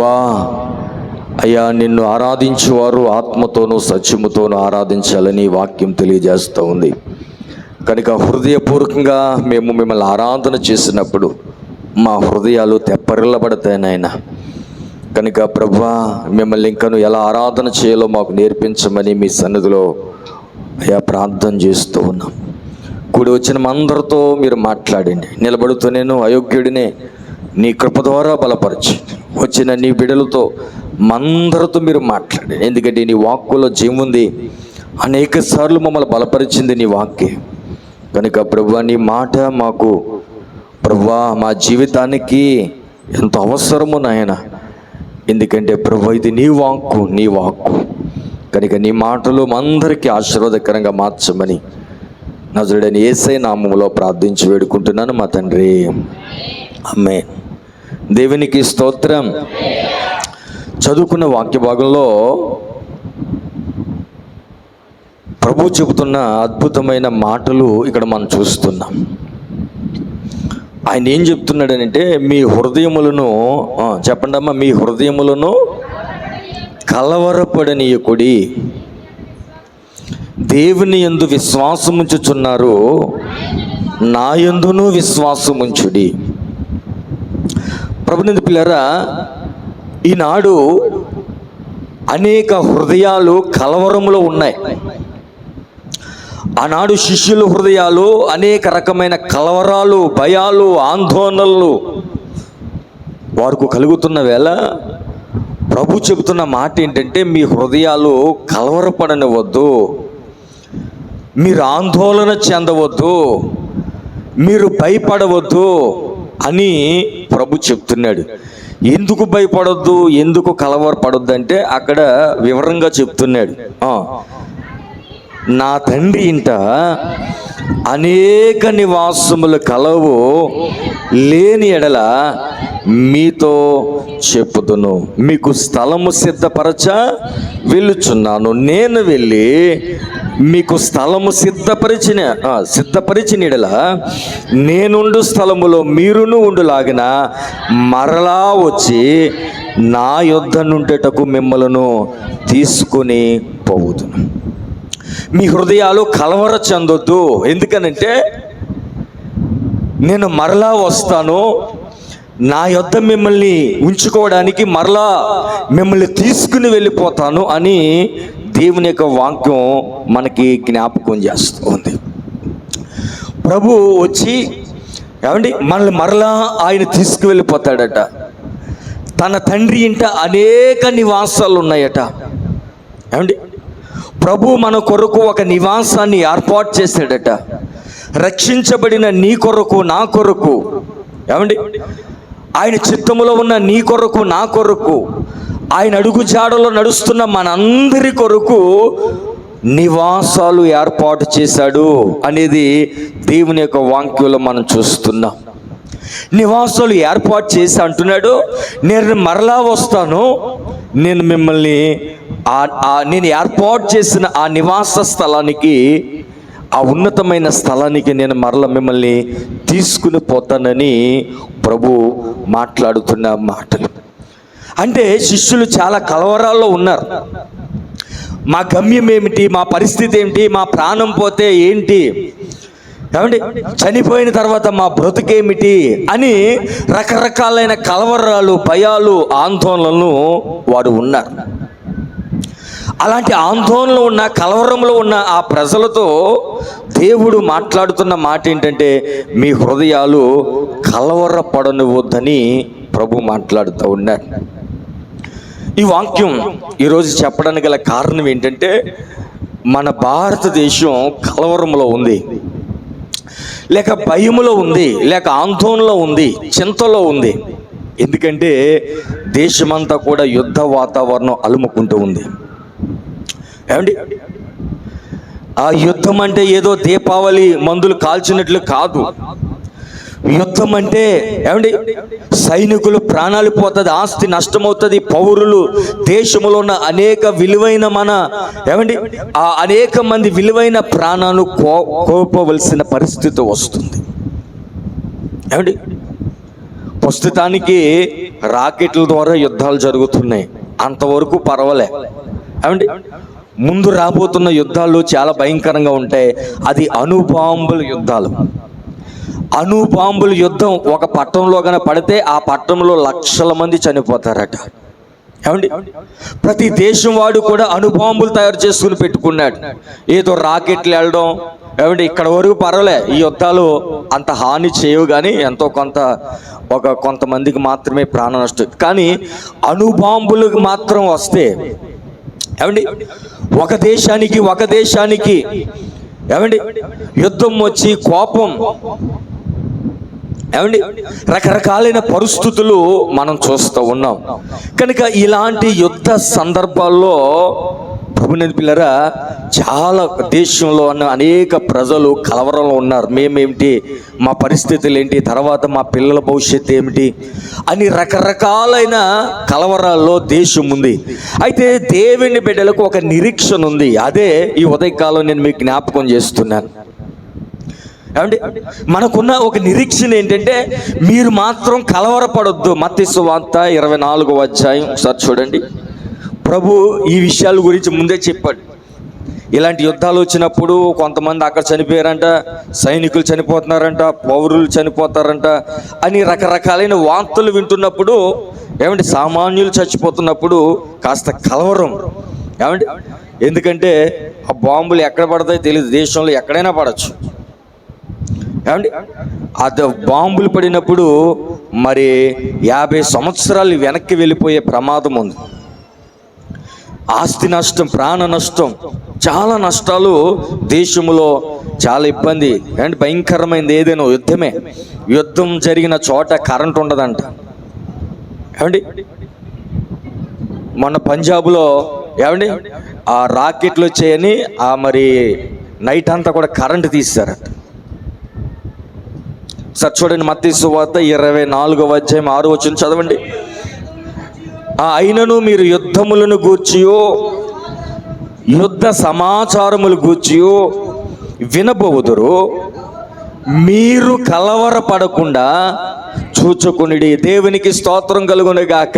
ప్రభువా, అయ్యా నిన్ను ఆరాధించేవారు ఆత్మతోనూ సత్యముతోనూ ఆరాధించాలని వాక్యం తెలియజేస్తూ ఉంది. కనుక హృదయపూర్వకంగా మేము మిమ్మల్ని ఆరాధన చేసినప్పుడు మా హృదయాలు తెప్పరిల్లబడతాయి నాయన. కనుక ప్రభువా, మిమ్మల్ని ఇంకను ఎలా ఆరాధన చేయాలో మాకు నేర్పించమని మీ సన్నిధిలో అయ్యా ప్రార్థన చేస్తూ ఉన్నాం. కూడి వచ్చిన అందరితో మీరు మాట్లాడండి. నిలబడుతూ నేను అయోగ్యుడినే, నీ కృప ద్వారా బలపరచు. వచ్చిన నీ బిడ్డలతో మందరితో మీరు మాట్లాడండి. ఎందుకంటే నీ వాక్కులో జీవుంది. అనేక సార్లు మమ్మల్ని బలపరిచింది నీ వాక్యే. కనుక ప్రభువా, నీ మాట మాకు ప్రభువా మా జీవితానికి ఎంతో అవసరము నాయన. ఎందుకంటే ప్రభువా, ఇది నీ వాక్కు. కనుక నీ మాటలు అందరికీ ఆశీర్వాదకరంగా మార్చమని నజరుడైన యేసయ్య నామములో ప్రార్థించి వేడుకుంటున్నాను మా తండ్రి, ఆమేన్. దేవునికి స్తోత్రం. చదువుకున్న వాక్య భాగంలో ప్రభు చెబుతున్న అద్భుతమైన మాటలు ఇక్కడ మనం చూస్తున్నాం. ఆయన ఏం చెప్తున్నాడనంటే, మీ హృదయములను చెప్పండి అమ్మా, మీ హృదయములను కలవరపడనీయకుడి, దేవుని యందు విశ్వాసముంచుచున్నారు, నా యందును విశ్వాసముంచుడి. ప్రభునందు పిల్లరా, ఈనాడు అనేక హృదయాలు కలవరములో ఉన్నాయి. ఆనాడు శిష్యుల హృదయాలు అనేక రకమైన కలవరాలు, భయాలు, ఆందోళనలు వారికి కలుగుతున్న వేళ ప్రభు చెబుతున్న మాట ఏంటంటే, మీ హృదయాలు కలవరపడనివద్దు, మీరు ఆందోళన చెందవద్దు, మీరు భయపడవద్దు అని ప్రభు చెప్తున్నాడు. ఎందుకు భయపడొద్దు, ఎందుకు కలవరపడొద్దు అంటే అక్కడ వివరంగా చెప్తున్నాడు. నా తండ్రి ఇంట అనేక నివాసములు కలవు, లేని ఎడల మీతో చెప్పుదును, మీకు స్థలము సిద్ధపరచ వెళ్ళుచున్నాను. నేను వెళ్ళి మీకు స్థలము సిద్ధపరిచిన ఎడల నేనుండు స్థలములో మీరును ఉండులాగిన మరలా వచ్చి నా యొద్ద నుండేటకు మిమ్మలను తీసుకొని పోవుదును. మీ హృదయాలు కలవర చెందొద్దు. ఎందుకనంటే నేను మరలా వస్తాను, నా యొద్ద మిమ్మల్ని ఉంచుకోవడానికి మరలా మిమ్మల్ని తీసుకుని వెళ్ళిపోతాను అని దేవుని యొక్క వాక్యం మనకి జ్ఞాపకం చేస్తుంది. ప్రభు వచ్చి ఏమండి మనల్ని మరలా ఆయన తీసుకువెళ్ళిపోతాడట. తన తండ్రి ఇంట అనేక నివాసాలు ఉన్నాయట. ఏమండి ప్రభు మన కొరకు ఒక నివాసాన్ని ఏర్పాటు చేశాడట. రక్షించబడిన నీ కొరకు, నా కొరకు, ఏమండి ఆయన చిత్తములో ఉన్న నీ కొరకు, నా కొరకు, ఆయన అడుగు జాడలో నడుస్తున్న మనందరి కొరకు నివాసాలు ఏర్పాటు చేశాడు అనేది దేవుని యొక్క వాక్యంలో మనం చూస్తున్నాం. నివాసాలు ఏర్పాటు చేసి అంటున్నాడు, నేను మరలా వస్తాను, నేను మిమ్మల్ని నేను ఏర్పాటు చేసిన ఆ నివాస స్థలానికి, ఆ ఉన్నతమైన స్థలానికి నేను మరల మిమ్మల్ని తీసుకుని పోతానని ప్రభు మాట్లాడుతున్న మాటలు. అంటే శిష్యులు చాలా కలవరాల్లో ఉన్నారు. మా గమ్యం ఏమిటి, మా పరిస్థితి ఏమిటి, మా ప్రాణం పోతే ఏంటి, ఏమండి చనిపోయిన తర్వాత మా బ్రతుకేమిటి అని రకరకాలైన కలవరాలు, భయాలు, ఆందోళనలు వారు ఉన్నారు. అలాంటి ఆందోళనలో ఉన్న, కలవరంలో ఉన్న ఆ ప్రజలతో దేవుడు మాట్లాడుతున్న మాట ఏంటంటే, మీ హృదయాలు కలవరపడనివద్దని ప్రభు మాట్లాడుతూ ఉన్నారు. ఈ వాక్యం ఈరోజు చెప్పడానికి గల కారణం ఏంటంటే, మన భారతదేశం కలవరంలో ఉంది, లేక భయములో ఉంది, లేక ఆందోళనలో ఉంది, చింతలో ఉంది. ఎందుకంటే దేశమంతా కూడా యుద్ధ వాతావరణం అలుముకుంటూ ఉంది. ఏమండి ఆ యుద్ధం అంటే ఏదో దీపావళి మందులు కాల్చినట్లు కాదు. యుద్ధం అంటే ఏమండి సైనికులు ప్రాణాలు పోతుంది, ఆస్తి నష్టమవుతుంది, పౌరులు, దేశంలో ఉన్న అనేక విలువైన ఏమండి ఆ అనేక మంది విలువైన ప్రాణాలు కోల్పోవలసిన పరిస్థితి వస్తుంది. ఏమండి ప్రస్తుతానికి రాకెట్ల ద్వారా యుద్ధాలు జరుగుతున్నాయి, అంతవరకు పర్వాలే. ఏమండి, ముందు రాబోతున్న యుద్ధాలు చాలా భయంకరంగా ఉంటాయి. అది అణుబాంబుల యుద్ధాలు. అణుబాంబుల యుద్ధం ఒక పట్టణంలో కానీ పడితే ఆ పట్టణంలో లక్షల మంది చనిపోతారట. ఏమండి, ప్రతి దేశం వాడు కూడా అణుబాంబులు తయారు చేసుకుని పెట్టుకున్నాడు. ఏదో రాకెట్లు వెళ్ళడం, ఏమండి ఇక్కడ వరకు పర్వాలే, ఈ యుద్ధాలు అంత హాని చేయవు, కానీ ఎంతో కొంతమందికి మాత్రమే ప్రాణ నష్టం. కానీ అణుబాంబులకు మాత్రం వస్తే ఏమండి ఒక దేశానికి ఏమండి యుద్ధం వచ్చి కోపం, ఏమండి రకరకాలైన పరిస్థితులు మనం చూస్తూ ఉన్నాం. కనుక ఇలాంటి యుద్ధ సందర్భాల్లో ప్రభుని పిల్లరా, చాలా దేశంలో ఉన్న అనేక ప్రజలు కలవరంలో ఉన్నారు. మేమేమిటి, మా పరిస్థితులు ఏంటి, తర్వాత మా పిల్లల భవిష్యత్తు ఏమిటి అని రకరకాలైన కలవరాల్లో దేశం ఉంది. అయితే దేవుని బిడ్డలకు ఒక నిరీక్షణ ఉంది. అదే ఈ ఉదయకాలం నేను మీకు జ్ఞాపకం చేస్తున్నాను. ఏమండి, మనకున్న ఒక నిరీక్షణ ఏంటంటే, మీరు మాత్రం కలవరపడొద్దు. మత్తయి సువార్త 24వ అధ్యాయం ఒకసారి చూడండి. ప్రభు ఈ విషయాల గురించి ముందే చెప్పాడు. ఇలాంటి యుద్ధాలు వచ్చినప్పుడు కొంతమంది అక్కడ చనిపోయారంట, సైనికులు చనిపోతున్నారంట, పౌరులు చనిపోతారంట అని రకరకాలైన వార్తలు వింటున్నప్పుడు, ఏమంటే సామాన్యులు చచ్చిపోతున్నప్పుడు కాస్త కలవరం. ఏమండి, ఎందుకంటే ఆ బాంబులు ఎక్కడ పడతాయో తెలియదు, దేశంలో ఎక్కడైనా పడవచ్చు. ఏమండి, అది బాంబులు పడినప్పుడు మరి 50 సంవత్సరాలు వెనక్కి వెళ్ళిపోయే ప్రమాదం ఉంది. ఆస్తి నష్టం, ప్రాణ నష్టం, చాలా నష్టాలు దేశంలో, చాలా ఇబ్బంది. అంటే భయంకరమైనది ఏదైనా యుద్ధమే. యుద్ధం జరిగిన చోట కరెంట్ ఉండదంట. ఏమండి, మొన్న పంజాబ్లో ఏమండి ఆ రాకెట్లు వచ్చాయని మరి నైట్ అంతా కూడా కరెంటు తీశారట. సార్ చూడండి, మత్తయి సువార్త 24వ అధ్యాయం 6వ వచనం చదవండి. అయినను మీరు యుద్ధములను గూర్చియో యుద్ధ సమాచారములు గూర్చియో వినబోదురు, మీరు కలవరపడకుండా చూచుకునిడి. దేవునికి స్తోత్రం కలుగును గాక.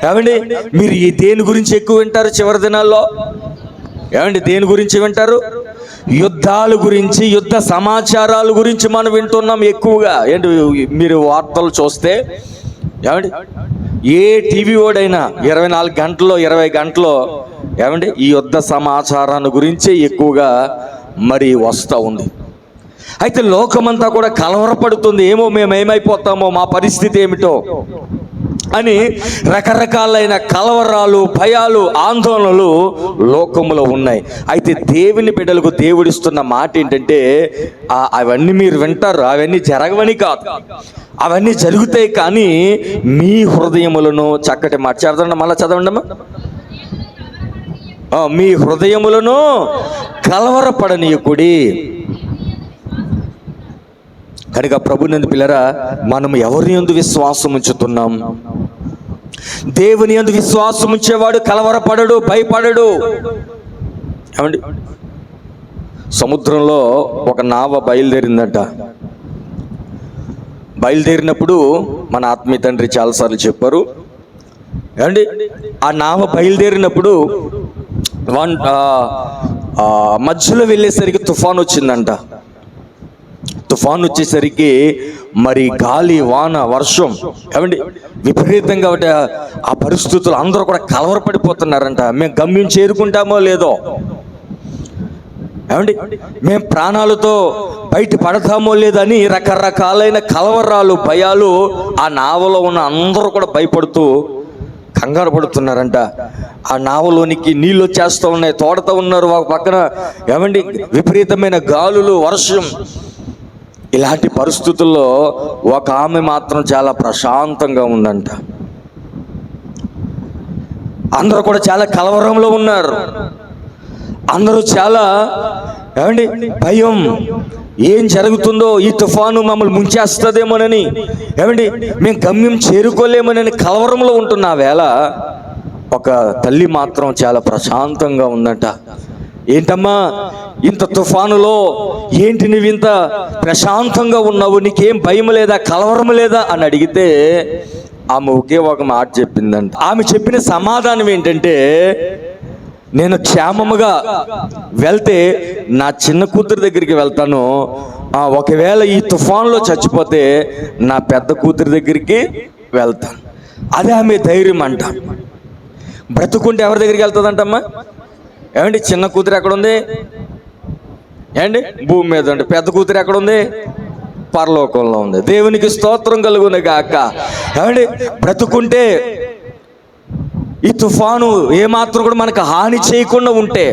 ఏమండి, మీరు ఈ దేని గురించి ఎక్కువ వింటారు చివరి దినాల్లో? ఏమండి, దేని గురించి వింటారు? యుద్ధాల గురించి, యుద్ధ సమాచారాల గురించి మనం వింటున్నాం ఎక్కువగా. ఏంటి, మీరు వార్తలు చూస్తే ఏమండి ఏ టీవీ ఓడైనా 24 గంటల్లో 20 గంటల్లో ఏమండి ఈ యుద్ధ సమాచారాన్ని గురించే ఎక్కువగా మరి వస్తూ ఉంది. అయితే లోకమంతా కూడా కలవరపడుతుంది. ఏమో మేము ఏమైపోతామో, మా పరిస్థితి ఏమిటో అని రకరకాలైన కలవరాలు, భయాలు, ఆందోళనలు లోకములో ఉన్నాయి. అయితే దేవుని బిడ్డలకు దేవుడిస్తున్న మాట ఏంటంటే, అవన్నీ మీరు వింటారు, అవన్నీ జరగవని కాదు, అవన్నీ జరుగుతాయి. కానీ మీ హృదయములను, చక్కటి మాట చదవండి, మళ్ళీ చదవండమ్మా, మీ హృదయములను కలవరపడనీయకుడి. కనుక ప్రభునందు పిల్లరా, మనం ఎవరి యందు విశ్వాసం ఉంచుతున్నాం? దేవుని యందు విశ్వాసం ఉంచేవాడు కలవరపడడు, భయపడడు. ఏమండి, సముద్రంలో ఒక నావ బయలుదేరిందట. బయలుదేరినప్పుడు మన ఆత్మీయ తండ్రి చాలాసార్లు చెప్పారు. ఏమండి, ఆ నావ బయలుదేరినప్పుడు మధ్యలో వెళ్ళేసరికి తుఫాన్ వచ్చిందంట. తుఫాన్ వచ్చేసరికి మరి గాలి, వాన, వర్షం, ఏమండి విపరీతంగా ఆ పరిస్థితులు అందరూ కూడా కలవరపడిపోతున్నారంట. మేము గమ్యం చేరుకుంటామో లేదో, ఏమండి మేము ప్రాణాలతో బయట పడతామో లేదని రకరకాలైన కలవరాలు, భయాలు ఆ నావలో ఉన్న అందరూ కూడా భయపడుతూ కంగారు పడుతున్నారంట. ఆ నావలోనికి నీళ్ళు వచ్చేస్తూ ఉన్నాయి, తోడుతూ ఉన్నారు ఒక పక్కన. ఏమండి విపరీతమైన గాలులు, వర్షం. ఇలాంటి పరిస్థితుల్లో ఒక ఆమె మాత్రం చాలా ప్రశాంతంగా ఉందంట. అందరూ కూడా చాలా కలవరంలో ఉన్నారు. అందరూ చాలా ఏమండి భయం, ఏం జరుగుతుందో, ఈ తుఫాను మమ్మల్ని ముంచేస్తుందేమోనని, ఏమండి మేము గమ్యం చేరుకోలేమోనని కలవరంలో ఉంటున్న వేళ ఒక తల్లి మాత్రం చాలా ప్రశాంతంగా ఉందంట. ఏంటమ్మా ఇంత తుఫానులో ఏంటి నువ్వు ఇంత ప్రశాంతంగా ఉన్నావు, నీకేం భయం లేదా, కలవరం లేదా అని అడిగితే ఆమె ఒకే ఒక మాట చెప్పిందంట. ఆమె చెప్పిన సమాధానం ఏంటంటే, నేను క్షేమముగా వెళ్తే నా చిన్న కూతురు దగ్గరికి వెళ్తాను, ఒకవేళ ఈ తుఫాన్లో చచ్చిపోతే నా పెద్ద కూతురు దగ్గరికి వెళ్తాను. అదే ఆమె ధైర్యం అంట. బ్రతుకుంటే ఎవరి దగ్గరికి వెళ్తుందంటమ్మా? ఏమండి, చిన్న కూతురు ఎక్కడుంది? ఏమండి, భూమి మీద ఉంది. పెద్ద కూతురు ఎక్కడుంది? పరలోకంలో ఉంది. దేవునికి స్తోత్రం కలుగును గాక. ఏమండి, బ్రతుకుంటే ఈ తుఫాను ఏమాత్రం కూడా మనకు హాని చేయకుండా ఉంటే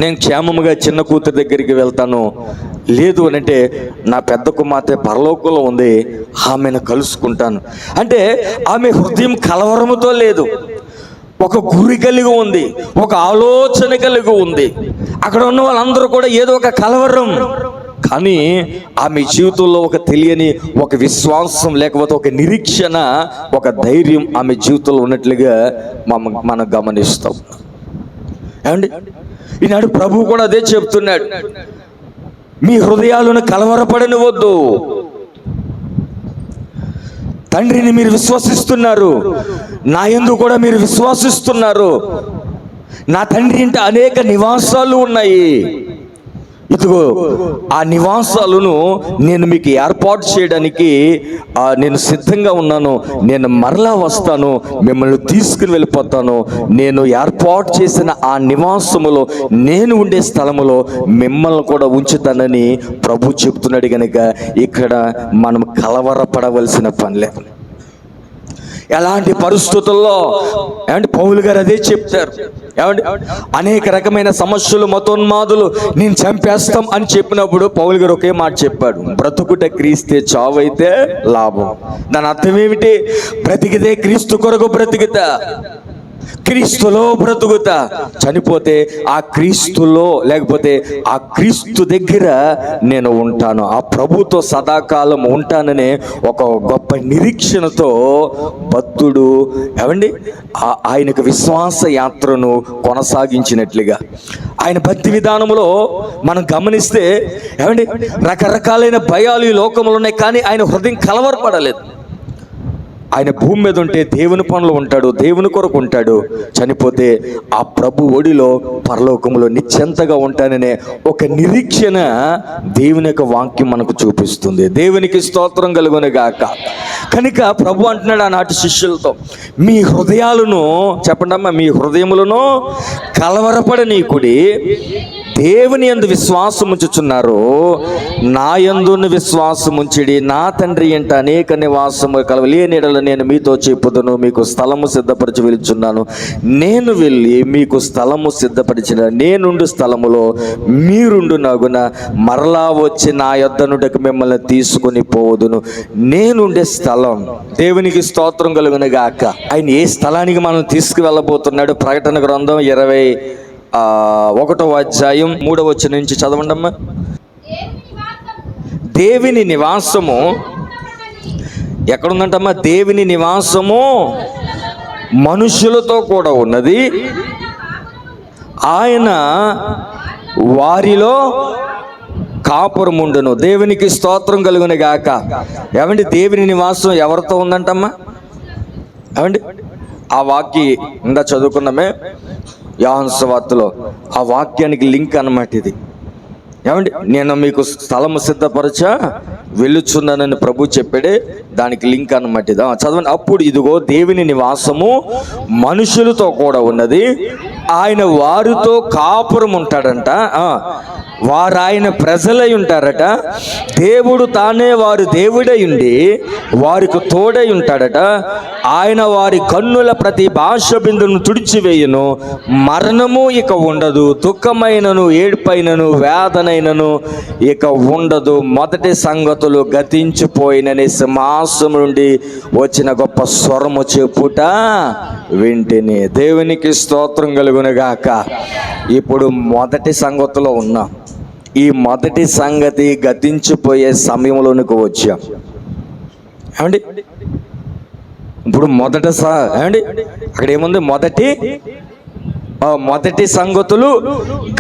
నేను క్షేమముగా చిన్న కూతురు దగ్గరికి వెళ్తాను, లేదు అని అంటే నా పెద్ద కుమార్తె పరలోకంలో ఉంది, ఆమెను కలుసుకుంటాను. అంటే ఆమె హృదయం కలవరముతో లేదు, ఒక గురి కలిగి ఉంది, ఒక ఆలోచన కలిగి ఉంది. అక్కడ ఉన్న వాళ్ళందరూ కూడా ఏదో ఒక కలవరం, కానీ ఆమె జీవితంలో ఒక తెలియని ఒక విశ్వాసం, లేకపోతే ఒక నిరీక్షణ, ఒక ధైర్యం ఆమె జీవితంలో ఉన్నట్లుగా మనం గమనిస్తాం. ఏమండి, ఈనాడు ప్రభువు కూడా అదే చెప్తున్నాడు, మీ హృదయాలను కలవరపడనివద్దు. తండ్రిని మీరు విశ్వసిస్తున్నారు, నా యందు కూడా మీరు విశ్వసిస్తున్నారు. నా తండ్రి ఇంట అనేక నివాసాలు ఉన్నాయి, ఇదిగో ఆ నివాసాలను నేను మీకు ఏర్పాటు చేయడానికి నేను సిద్ధంగా ఉన్నాను. నేను మరలా వస్తాను, మిమ్మల్ని తీసుకుని వెళ్ళిపోతాను. నేను ఏర్పాటు చేసిన ఆ నివాసములో, నేను ఉండే స్థలములో మిమ్మల్ని కూడా ఉంచుతానని ప్రభు చెప్తున్నాడు. కనుక ఇక్కడ మనం కలవరపడవలసిన పని లేదు. ఎలాంటి పరిస్థితుల్లో ఏమంటే పౌలు గారు అదే చెప్తారు. ఏమంటే అనేక రకమైన సమస్యలు, మతోన్మాదులు నేను చంపేస్తాం అని చెప్పినప్పుడు పౌలు గారు ఒకే మాట చెప్పాడు, బ్రతుకుట క్రీస్తే, చావైతే లాభం. దాని అర్థం ఏమిటి? బ్రతికితే క్రీస్తు కొరకు బ్రతికితా, క్రీస్తులో బ్రతుకుతా. చనిపోతే ఆ క్రీస్తులో, లేకపోతే ఆ క్రీస్తు దగ్గర నేను ఉంటాను, ఆ ప్రభుతో సదాకాలం ఉంటాననే ఒక గొప్ప నిరీక్షణతో భక్తుడు ఏమండి ఆయనకు విశ్వాస యాత్రను కొనసాగించినట్లుగా, ఆయన భక్తి విధానంలో మనం గమనిస్తే ఏమండి రకరకాలైన భయాలు ఈ లోకంలో ఉన్నాయి, కానీ ఆయన హృదయం కలవరపడలేదు. ఆయన భూమి మీద ఉంటే దేవుని పనులు ఉంటాడు, దేవుని కొరకు ఉంటాడు. చనిపోతే ఆ ప్రభు ఒడిలో పరలోకంలో నిశ్చింతగా ఉంటాననే ఒక నిరీక్షణ దేవుని యొక్క వాక్యం మనకు చూపిస్తుంది. దేవునికి స్తోత్రం కలుగును గాక. కనుక ప్రభు అంటున్నాడు ఆనాటి శిష్యులతో, మీ హృదయాలను చెప్పండి అమ్మా, మీ హృదయములను కలవరపడనీకుడి, దేవుని యందు విశ్వాసం ఉంచుచున్నారు, నా యందును విశ్వాసం ఉంచిడి. నా తండ్రి ఎంట అనేక నివాసము కలవలేనిడల నేను మీతో చెప్పుదును, మీకు స్థలము సిద్ధపరిచి వెళ్తున్నాను. నేను వెళ్ళి మీకు స్థలము సిద్ధపరిచిన నేనుండు స్థలములో మీరుండు నగున మరలా వచ్చి నా యొద్దనుటకు మిమ్మల్ని తీసుకుని పోదును. నేనుండే స్థలం. దేవునికి స్తోత్రం కలుగును గాక. ఆయన ఏ స్థలానికి మనం తీసుకువెళ్ళబోతున్నాడు? ప్రకటన గ్రంథం 21వ అధ్యాయం 3వ వచనం నుంచి చదవండి అమ్మా. దేవుని నివాసము ఎక్కడుందంటమ్మా? దేవుని నివాసము మనుషులతో కూడా ఉన్నది, ఆయన వారిలో కాపురముండును. దేవునికి స్తోత్రం కలుగును గాక. ఏమండి, దేవుని నివాసం ఎవరితో ఉందంటమ్మా? ఏమండి, ఆ వాక్య ఇంకా చదువుకున్నామే యోహాను సువార్తలో, ఆ వాక్యానికి లింక్ అన్నమాట ఇది. ఏమండి, నేను మీకు స్థలము సిద్ధపరచా వెళ్ళుచున్నానని ప్రభు చెప్పాడే, దానికి లింక్ అన్నమాట ఇది. చదవండి. అప్పుడు ఇదిగో దేవుని నివాసము మనుషులతో కూడా ఉన్నది, ఆయన వారితో కాపురం ఉంటాడంట, వారు ఆయన ప్రజలై ఉంటారట, దేవుడు తానే వారు దేవుడై ఉండి వారికి తోడై ఉంటాడట. ఆయన వారి కన్నుల ప్రతి భాష బిందును తుడిచివేయును, మరణము ఇక ఉండదు, దుఃఖమైనను ఏడుపైనను వేదనైనను ఇక ఉండదు, మొదటి సంగతులు గతించిపోయినని సింహాసనం నుండి వచ్చిన గొప్ప స్వరము చెప్పుట వింటిని. దేవునికి స్తోత్రం కలుగునుగాక. ఇప్పుడు మొదటి సంగతిలో ఉన్నాం. ఈ మొదటి సంగతి గతించిపోయే సమయంలోనికి వచ్చాం. ఏమండి, ఇప్పుడు ఏమండి అక్కడ ఏముంది? మొదటి సంగతులు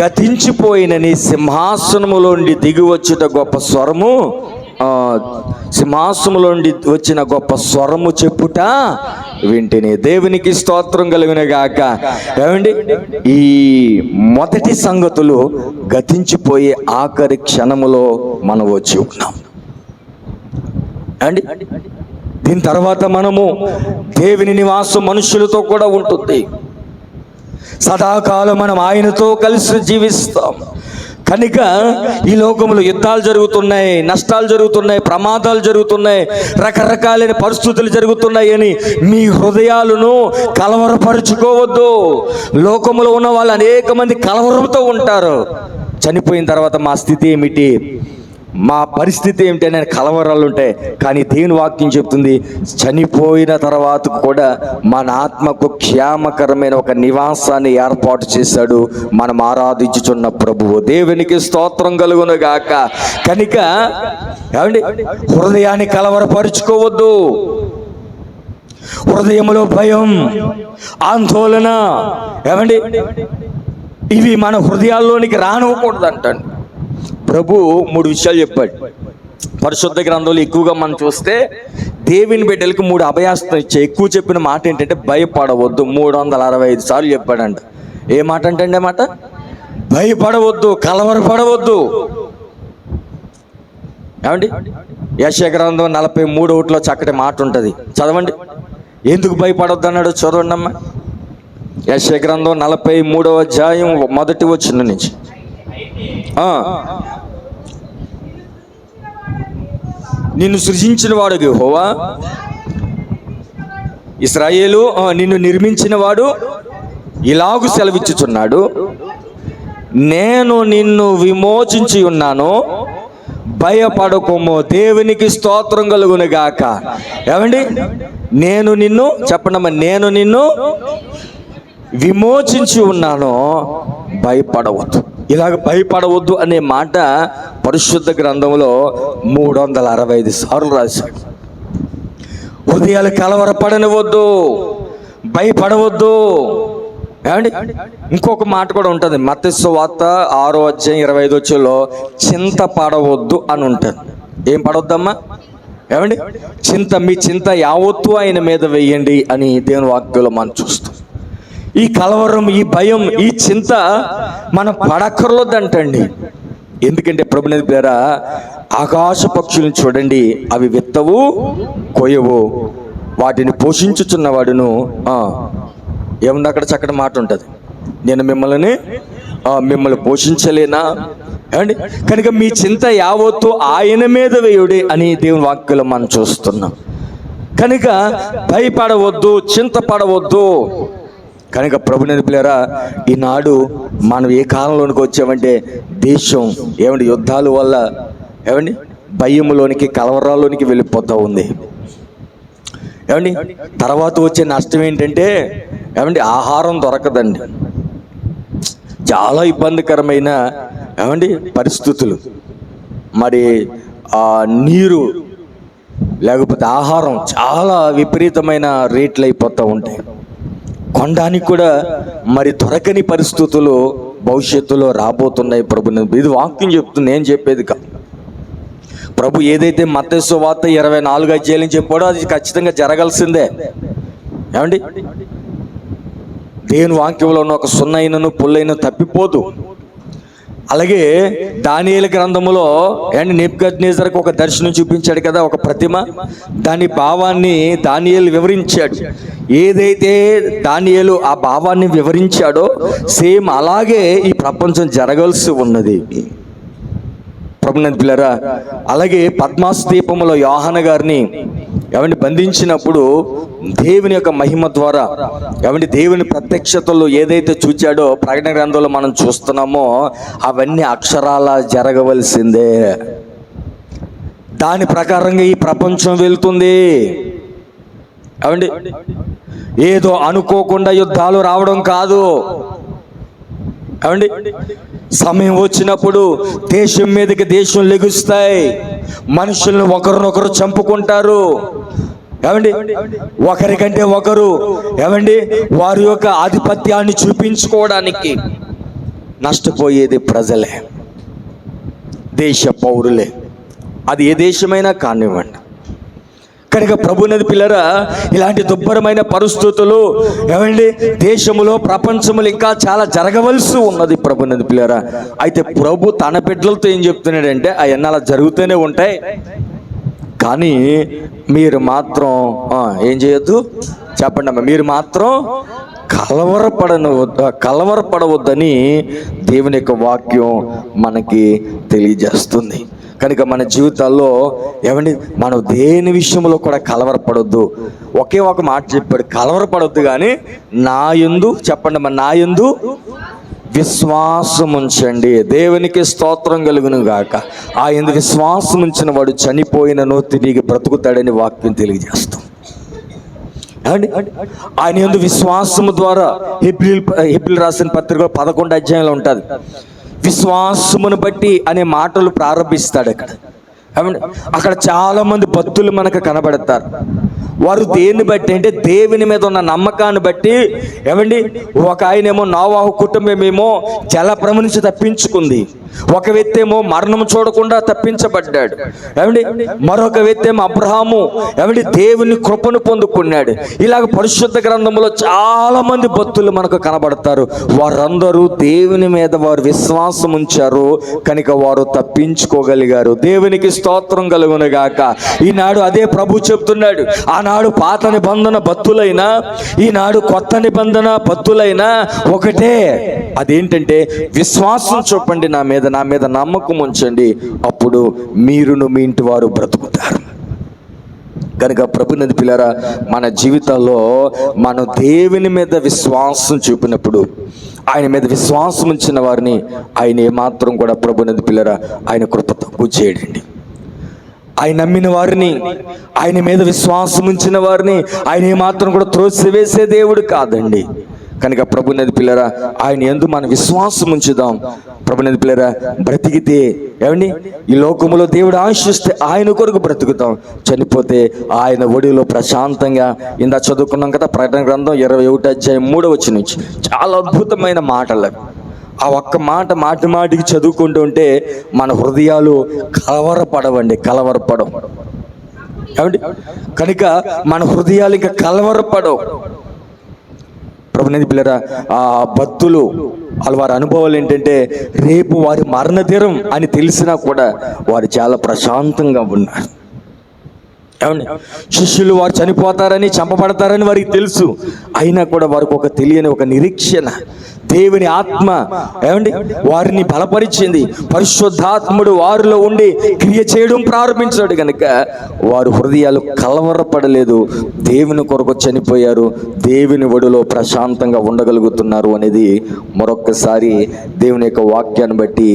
గతించిపోయినని సింహాసనములోండి దిగి వచ్చుట గొప్ప స్వరము సింహాసములో నుండి వచ్చిన గొప్ప స్వరము చెప్పుట వింటిని. దేవునికి స్తోత్రం కలుగును గాక. ఏమండి, ఈ మొదటి సంగతులు గతించిపోయే ఆఖరి క్షణములో మనం వచ్చి ఉన్నాం అండి. దీని తర్వాత మనము దేవుని నివాసం మనుషులతో కూడా ఉంటుంది. సదాకాలం మనం ఆయనతో కలిసి జీవిస్తాం. కనుక ఈ లోకంలో యుద్ధాలు జరుగుతున్నాయి, నష్టాలు జరుగుతున్నాయి, ప్రమాదాలు జరుగుతున్నాయి, రకరకాలైన పరిస్థితులు జరుగుతున్నాయి అని మీ హృదయాలను కలవరపరుచుకోవద్దు. లోకంలో ఉన్న వాళ్ళు అనేక మంది కలవరంతో ఉంటారు. చనిపోయిన తర్వాత మా స్థితి ఏమిటి, మా పరిస్థితి ఏమిటి అనే కలవరాలు ఉంటాయి. కానీ దేవుని వాక్యం చెప్తుంది, చనిపోయిన తర్వాత కూడా మన ఆత్మకు క్షేమకరమైన ఒక నివాసాన్ని ఏర్పాటు చేశాడు మనం ఆరాధించుచున్న ప్రభువు. దేవునికి స్తోత్రం కలుగును గాక. కనుక ఏమండి, హృదయాన్ని కలవరపరుచుకోవద్దు. హృదయంలో భయం, ఆందోళన, ఏమండి, ఇవి మన హృదయాల్లోనికి రానివ్వకూడదు అంటండి. ప్రభు 3 విషయాలు చెప్పాడు. పరిశుద్ధ గ్రంథంలో ఎక్కువగా మనం చూస్తే దేవుని బిడ్డలకు 3 అభయాస్తం ఇచ్చే. ఎక్కువ చెప్పిన మాట ఏంటంటే భయపడవద్దు. 365 సార్లు చెప్పాడంట. ఏ మాట అంటే మాట, భయపడవద్దు, కలవరపడవద్దు. ఏమండి, యెషయా గ్రంథం 43:1 చక్కటి మాట ఉంటుంది, చదవండి. ఎందుకు భయపడవద్దు అన్నాడు, చదవండి అమ్మా. యెషయా గ్రంథం 43వ అధ్యాయం 1వ వచనం నుంచి. నిన్ను సృజించిన వాడు యెహోవా, ఇశ్రాయేలు నిన్ను నిర్మించిన వాడు ఇలాగు సెలవిచ్చుచున్నాడు, నేను నిన్ను విమోచించి ఉన్నాను, భయపడకుము. దేవునికి స్తోత్రం కలుగును గాక. ఏమండి, నేను నిన్ను, చెప్పండమ్మా, నేను నిన్ను విమోచించి ఉన్నాను, భయపడవద్దు. ఇలాగ భయపడవద్దు అనే మాట పరిశుద్ధ గ్రంథంలో 365 సార్లు రాశాడు. హృదయాలు కలవరపడనివద్దు, భయపడవద్దు. ఏమండి, ఇంకొక మాట కూడా ఉంటుంది, మత్తయి సువార్త 6వ అధ్యాయం 25వ వచనంలో చింతపడవద్దు అని ఉంటుంది. ఏం పడవద్దమ్మా? ఏమండి, మీ చింత యావత్తు ఆయన మీద వేయండి అని దేవుని వాక్యంలో మనం చూస్తాం. ఈ కలవరం, ఈ భయం, ఈ చింత మనం పడక్కర్లేదంటండి. ఎందుకంటే ప్రభుని పేర ఆకాశ పక్షులను చూడండి, అవి విత్తవు, కోయవు, వాటిని పోషించుచున్న వాడును. ఏముంది అక్కడ చక్కటి మాట ఉంటుంది, నేను మిమ్మల్ని పోషించలేనా? ఏమండి, కనుక మీ చింత యావత్తు ఆయన మీద వేయుడే అని దేవుని వాక్యంలో మనం చూస్తున్నాం. కనుక భయపడవద్దు, చింతపడవద్దు. కనుక ప్రభుని పిల్లరా, ఈనాడు మనం ఏ కాలంలోనికి వచ్చామంటే దేశం ఏమండి యుద్ధాల వల్ల ఏమండి భయంలోనికి, కలవరాల్లోనికి వెళ్ళిపోతూ ఉంది. ఏమండి, తర్వాత వచ్చే నష్టం ఏంటంటే ఏమండి ఆహారం దొరకదండి. చాలా ఇబ్బందికరమైన ఏమండి పరిస్థితులు. మరి నీరు లేకపోతే ఆహారం చాలా విపరీతమైన రేట్లు అయిపోతూ ఉంటాయి. కొనడానికి కూడా మరి దొరకని పరిస్థితులు భవిష్యత్తులో రాబోతున్నాయి. ప్రభుని ఇది వాక్యం చెప్తుంది, నేను చెప్పేది కాదు. ప్రభు ఏదైతే మత్తయి సువార్త 24 అధ్యాయాలు చెప్పాడో అది ఖచ్చితంగా జరగాల్సిందే. ఏమండి, దేవుని వాక్యంలో ఉన్న ఒక సున్నైనను పుల్లైన తప్పిపోదు. అలాగే దానియేలు గ్రంథములో నెబుకద్నెజరుకు ఒక దర్శనం చూపించాడు కదా, ఒక ప్రతిమ. దాని భావాన్ని దానియేలు వివరించాడు. ఏదైతే దానియేలు ఆ భావాన్ని వివరించాడో సేమ్ అలాగే ఈ ప్రపంచం జరగాల్సి ఉన్నది. ప్రభునందు పిల్లరా, అలాగే పద్మాసు దీపములో యోహాను గారిని బంధించినప్పుడు దేవుని యొక్క మహిమ ద్వారా దేవుని ప్రత్యక్షతలో ఏదైతే చూచాడో ప్రకటన గ్రంథంలో మనం చూస్తున్నామో అవన్నీ అక్షరాల జరగవలసిందే. దాని ప్రకారంగా ఈ ప్రపంచం వెళ్తుంది. ఏదో అనుకోకుండా యుద్ధాలు రావడం కాదు. సమయం వచ్చినప్పుడు దేశం మీదకి దేశం లెగుస్తాయి. మనుషులను ఒకరినొకరు చంపుకుంటారు. ఒకరికంటే ఒకరు వారి యొక్క ఆధిపత్యాన్ని చూపించుకోవడానికి నష్టపోయేది ప్రజలే, దేశ పౌరులే. అది ఏ దేశమైనా కానివ్వండి. కనుక ప్రభువునందు పిల్లరా, ఇలాంటి దుర్భరమైన పరిస్థితులు ఏమండి దేశములో ప్రపంచములో ఇంకా చాలా జరగవలసి ఉన్నది ప్రభువునందు పిల్లరా. అయితే ప్రభు తన బిడ్డలతో ఏం చెప్తున్నాడంటే అవన్నీ అలా జరుగుతూనే ఉంటాయి, కానీ మీరు మాత్రం ఏం చేయొద్దు చెప్పండి అమ్మా, మీరు మాత్రం కలవరపడవద్దని దేవుని యొక్క వాక్యం మనకి తెలియజేస్తుంది. కనుక మన జీవితాల్లో ఏమండి మనం దేని విషయంలో కూడా కలవరపడొద్దు. ఒకే ఒక మాట చెప్పాడు, కలవరపడొద్దు కానీ నా యందు చెప్పండి మన నా యందు విశ్వాసం ఉంచండి. దేవునికి స్తోత్రం కలుగును గాక. ఆ యందు విశ్వాసం ఉంచిన వాడు చనిపోయినను తిరిగి బ్రతుకుతాడని వాక్యం తెలియజేస్తాం. ఆయన యందు విశ్వాసము ద్వారా హెబ్రీయులు రాసిన పత్రికలో 11 అధ్యాయంలో ఉంటుంది. విశ్వాసమును బట్టి అనే మాటలు ప్రారంభిస్తాడు అక్కడ చాలా మంది భక్తులు మనకు కనబడతారు. వారు దేన్ని బట్టి అంటే దేవుని మీద ఉన్న నమ్మకాన్ని బట్టి. ఏమండి ఒక ఆయనేమో నోవాహు కుటుంబమేమో జలప్రమ నుంచి తప్పించుకుంది, ఒక వ్యక్తి ఏమో మరణం చూడకుండా తప్పించబడ్డాడు. ఏమండి మరొక వ్యక్తి ఏమో అబ్రహాము ఏమండి దేవుని కృపను పొందుకున్నాడు. ఇలాగ పరిశుద్ధ గ్రంథంలో చాలా మంది భక్తులు మనకు కనబడతారు. వారందరూ దేవుని మీద వారు విశ్వాసం ఉంచారు కనుక వారు తప్పించుకోగలిగారు. దేవునికి స్తోత్రం కలుగును గాక. ఈనాడు అదే ప్రభు చెప్తున్నాడు. ఆనాడు పాత నిబంధన భక్తులైనా ఈనాడు కొత్త నిబంధన భక్తులైనా ఒకటే, అదేంటంటే విశ్వాసం చూపండి, నా మీద నమ్మకం ఉంచండి, అప్పుడు మీరును మీ ఇంటి వారు బ్రతుకుతారు. కనుక ప్రభునందు పిల్లరా, మన జీవితాల్లో మనం దేవుని మీద విశ్వాసం చూపినప్పుడు, ఆయన మీద విశ్వాసం ఉంచిన వారిని ఆయన ఏమాత్రం కూడా ప్రభునందు పిల్లరా ఆయన కృప తక్కువ చేయడండి. ఆయన నమ్మిన వారిని, ఆయన మీద విశ్వాసం ఉంచిన వారిని ఆయన ఏమాత్రం కూడా త్రోసివేసే దేవుడు కాదండి. కనుక ప్రభునందు పిల్లరా ఆయన యందు మన విశ్వాసం ఉంచుదాం. ప్రభునందు పిల్లరా బ్రతికితే ఏమండి ఈ లోకములో దేవుడు ఆశిస్తే ఆయన కొరకు బ్రతుకుతాం, చనిపోతే ఆయన ఒడిలో ప్రశాంతంగా. ఇందా చదువుకున్నాం కదా ప్రకటన గ్రంథం 21 అధ్యాయం 3వ వచనం నుంచి చాలా అద్భుతమైన మాటలు. ఆ ఒక్క మాట మాటికి చదువుకుంటూ ఉంటే మన హృదయాలు కలవరపడవు. ఏమండి కనుక మన హృదయాలు ఇంకా కలవరపడవు. ప్రభునందు పిల్లరా ఆ భక్తులు వారి అనుభవాలు ఏంటంటే రేపు వారి మరణదినం అని తెలిసినా కూడా వారు చాలా ప్రశాంతంగా ఉన్నారు. ఏమండి శిష్యులు వారు చనిపోతారని చంపబడతారని వారికి తెలుసు, అయినా కూడా వారికి ఒక తెలియని ఒక నిరీక్షణ. దేవుని ఆత్మ ఏమండి వారిని బలపరిచింది, పరిశుద్ధాత్ముడు వారిలో ఉండి క్రియ చేయడం ప్రారంభించాడు కనుక వారు హృదయాలు కలవరపడలేదు. దేవుని కొరకు చనిపోయారు, దేవుని ఒడిలో ప్రశాంతంగా ఉండగలుగుతున్నారు అనేది మరొక్కసారి దేవుని యొక్క వాక్యాన్ని బట్టి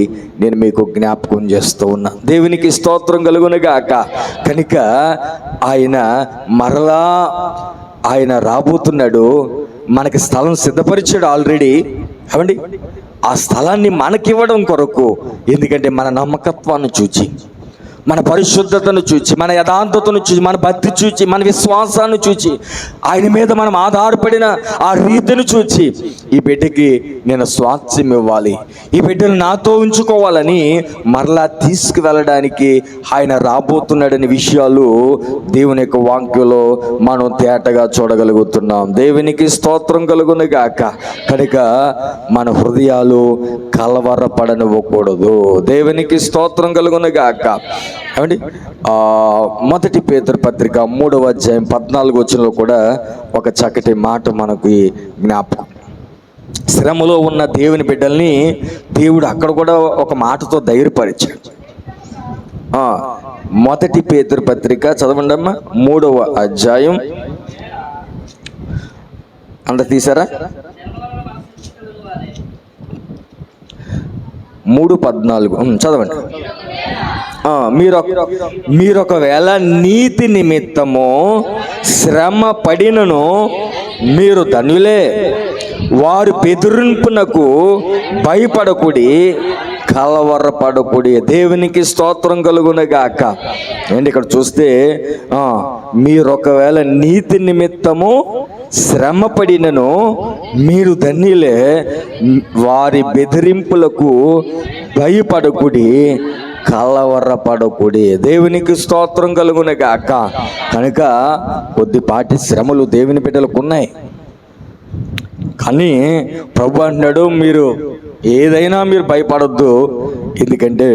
నేను మీకు జ్ఞాపకం చేస్తూ ఉన్నా. దేవునికి స్తోత్రం కలుగునుగాక. కనుక ఆయన మరలా ఆయన రాబోతున్నాడు, మనకి స్థలం సిద్ధపరిచాడు ఆల్రెడీ. ఏమండి ఆ స్థలాన్ని మనకివ్వడం కొరకు, ఎందుకంటే మన నమ్మకత్వాన్ని చూచి, మన పరిశుద్ధతను చూచి, మన యథార్థతను చూచి, మన భక్తి చూచి, మన విశ్వాసాన్ని చూచి, ఆయన మీద మనం ఆధారపడిన ఆ రీతిని చూచి ఈ బిడ్డకి నేను స్వాస్థ్యం ఇవ్వాలి, ఈ బిడ్డను నాతో ఉంచుకోవాలని మరలా తీసుకువెళ్ళడానికి ఆయన రాబోతున్నాడనే విషయాలు దేవుని యొక్క వాక్యంలో మనం తేటగా చూడగలుగుతున్నాం. దేవునికి స్తోత్రం కలుగును గాక. కనుక మన హృదయాలు కలవరపడనివ్వకూడదు. దేవునికి స్తోత్రం కలుగును గాక. ఏమండి మొదటి పేతురు పత్రిక 3వ అధ్యాయం 14వ వచనంలో కూడా ఒక చక్కటి మాట మనకి జ్ఞాపకం. శ్రమలో ఉన్న దేవుని బిడ్డల్ని దేవుడు అక్కడ కూడా ఒక మాటతో ధైర్యపరిచాడు. మొదటి పేతురు పత్రిక చదవండి అమ్మా, 3వ అధ్యాయం. అంత తీసారా? 3:14 చదవండి. మీరొకవేళ నీతి నిమిత్తము శ్రమ పడినను మీరు ధన్యులే, వారి బెదిరింపునకు భయపడకుడి, కలవరపడకుడి. దేవునికి స్తోత్రం కలుగునుగాక. ఏంటి ఇక్కడ చూస్తే మీరొకవేళ నీతి నిమిత్తము శ్రమ పడినను మీరు ధన్యులే, వారి బెదిరింపులకు భయపడకుడి, కలవరపడకుడి. దేవునికి స్తోత్రం కలుగునే గాక. కనుక కొద్దిపాటి శ్రమలు దేవుని బిడ్డలకు ఉన్నాయి. కానీ ప్రభు అంటున్నాడు, మీరు ఏదైనా మీరు భయపడొద్దు, ఎందుకంటే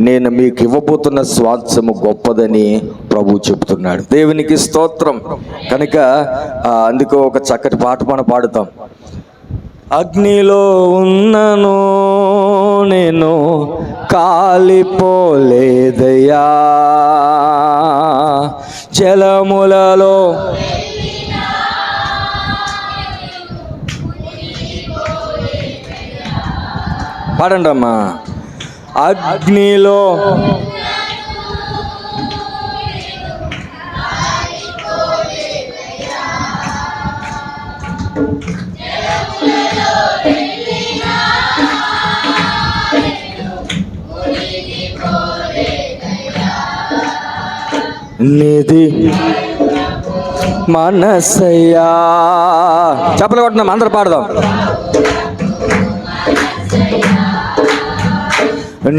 నేను మీకు ఇవ్వబోతున్న స్వాస్థ్యము గొప్పదని ప్రభు చెబుతున్నాడు. దేవునికి స్తోత్రం. కనుక అందుకు ఒక చక్కటి పాట మనం పాడుతాం. అగ్నిలో ఉన్నను నేను కాలిపోలేదయ్యా, జలములలో పాడండి అమ్మా. అగ్నిలో నిధి మనసయ్యా. చెప్పలు కొట్టినాం, అందరు పాడదాం.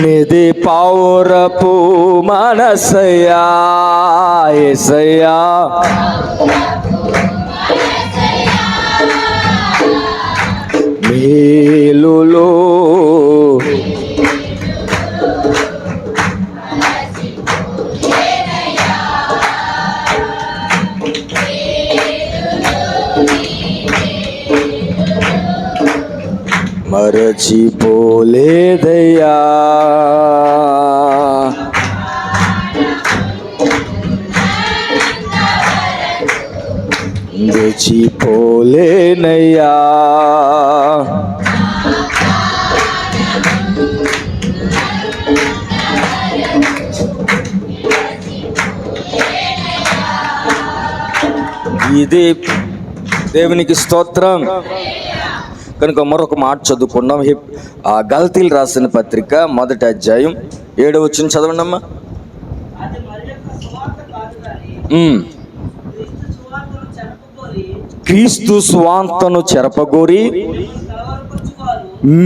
నిధి పౌరపు మనసయ్యా, యేసయ్యా మేలులో మరచిపోలేదయ్యా, మరచిపోలేనయ్యా. ఇది దేవునికి స్తోత్రం. కనుక మరొక మాట చదువుకున్నాం. గలతీలు రాసిన పత్రిక 1వ అధ్యాయం 7వ వచనం చదవండి అమ్మా. క్రీస్తు సువార్తను చెరపగోరి